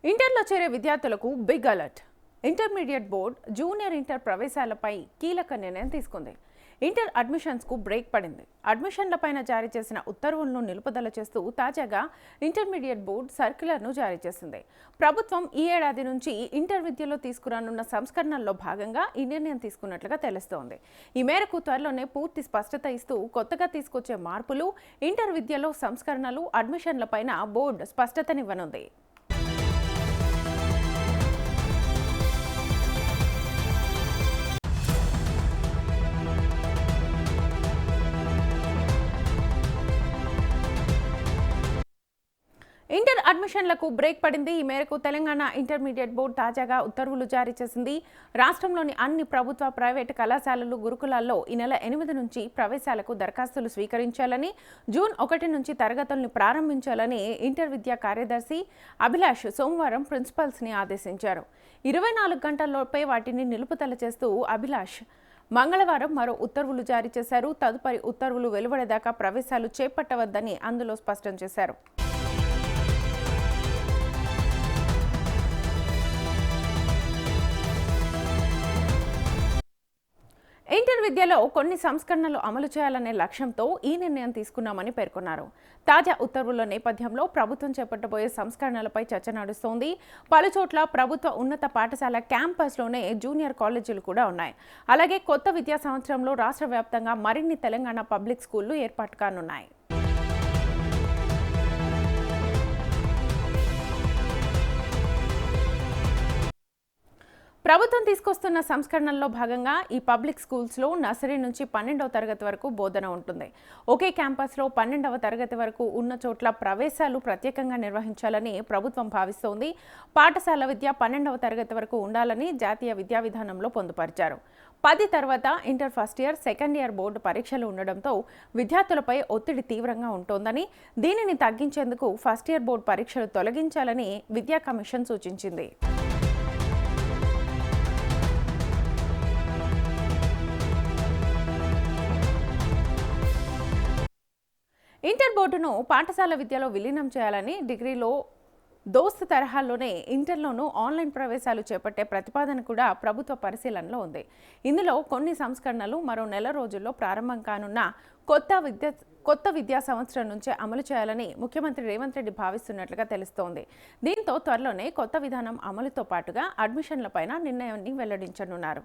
ఇంటర్లో చేరే విద్యార్థులకు big alert. Intermediate board junior inter ప్రవేశాలపై కీలక నిర్ణయం తీసుకుంది. ఇంటర్ అడ్మిషన్స్కు బ్రేక్ పడింది. అడ్మిషన్లపైన జారీ చేసిన ఉత్తర్వులను నిలుపుదల చేస్తూ తాజాగా ఇంటర్మీడియట్ బోర్డు సర్క్యులర్ను జారీ చేసింది. ప్రభుత్వం ఈ ఏడాది నుంచి ఇంటర్ విద్యలో తీసుకురానున్న సంస్కరణల్లో భాగంగా ఈ నిర్ణయం తీసుకున్నట్లుగా తెలుస్తోంది. ఈ మేరకు త్వరలోనే పూర్తి స్పష్టత ఇస్తూ కొత్తగా తీసుకొచ్చే మార్పులు, ఇంటర్ విద్యలో సంస్కరణలు, అడ్మిషన్లపైన బోర్డు స్పష్టతనివ్వనుంది. ఇంటర్ అడ్మిషన్లకు బ్రేక్ పడింది. ఈ మేరకు తెలంగాణ ఇంటర్మీడియట్ బోర్డు తాజాగా ఉత్తర్వులు జారీ చేసింది. రాష్ట్రంలోని అన్ని ప్రభుత్వ, ప్రైవేటు కళాశాలలు, గురుకులాల్లో ఈ నెల 8 నుంచి ప్రవేశాలకు దరఖాస్తులు స్వీకరించాలని, జూన్ 1 నుంచి తరగతుల్ని ప్రారంభించాలని ఇంటర్ విద్యా కార్యదర్శి అభిలాష్ సోమవారం ప్రిన్సిపల్స్ని ఆదేశించారు. 24 గంటల్లోపే వాటిని నిలుపుదల చేస్తూ అభిలాష్ మంగళవారం మరో ఉత్తర్వులు జారీ చేశారు. తదుపరి ఉత్తర్వులు వెలువడేదాకా ప్రవేశాలు చేపట్టవద్దని అందులో స్పష్టం చేశారు. ఇంటర్ విద్యలో కొన్ని సంస్కరణలు అమలు చేయాలనే లక్ష్యంతో ఈ నిర్ణయం తీసుకున్నామని పేర్కొన్నారు. తాజా ఉత్తర్వుల నేపథ్యంలో ప్రభుత్వం చేపట్టబోయే సంస్కరణలపై చర్చ నడుస్తోంది. పలుచోట్ల ప్రభుత్వ ఉన్నత పాఠశాల క్యాంపస్లోనే జూనియర్ కాలేజీలు కూడా ఉన్నాయి. అలాగే కొత్త విద్యా సంవత్సరంలో రాష్ట్ర వ్యాప్తంగా మరిన్ని తెలంగాణ పబ్లిక్ స్కూళ్లు ఏర్పాటు కానున్నాయి. ప్రభుత్వం తీసుకొస్తున్న సంస్కరణల్లో భాగంగా ఈ పబ్లిక్ స్కూల్స్లో నర్సరీ నుంచి 12వ తరగతి వరకు బోధన ఉంటుంది. ఒకే క్యాంపస్లో 12వ తరగతి వరకు ఉన్న చోట్ల ప్రవేశాలు ప్రత్యేకంగా నిర్వహించాలని ప్రభుత్వం భావిస్తోంది. పాఠశాల విద్య 12వ తరగతి వరకు ఉండాలని జాతీయ విద్యా విధానంలో పొందుపరిచారు. 10 తర్వాత inter first year, second year board పరీక్షలు ఉండడంతో విద్యార్థులపై ఒత్తిడి తీవ్రంగా ఉంటోందని, దీనిని తగ్గించేందుకు ఫస్ట్ ఇయర్ బోర్డు పరీక్షలు తొలగించాలని విద్యా కమిషన్ సూచించింది. ఇంటర్ బోర్డును పాఠశాల విద్యలో విలీనం చేయాలని, డిగ్రీలో దోస్తు తరహాలోనే ఇంటర్లోనూ ఆన్లైన్ ప్రవేశాలు చేపట్టే ప్రతిపాదన కూడా ప్రభుత్వ పరిశీలనలో ఉంది. ఇందులో కొన్ని సంస్కరణలు మరో నెల రోజుల్లో ప్రారంభం కానున్న కొత్త విద్యా సంవత్సరం నుంచే అమలు చేయాలని ముఖ్యమంత్రి రేవంత్ రెడ్డి భావిస్తున్నట్లుగా తెలుస్తోంది. దీంతో త్వరలోనే కొత్త విధానం అమలుతో పాటుగా అడ్మిషన్లపైన నిర్ణయాన్ని వెల్లడించనున్నారు.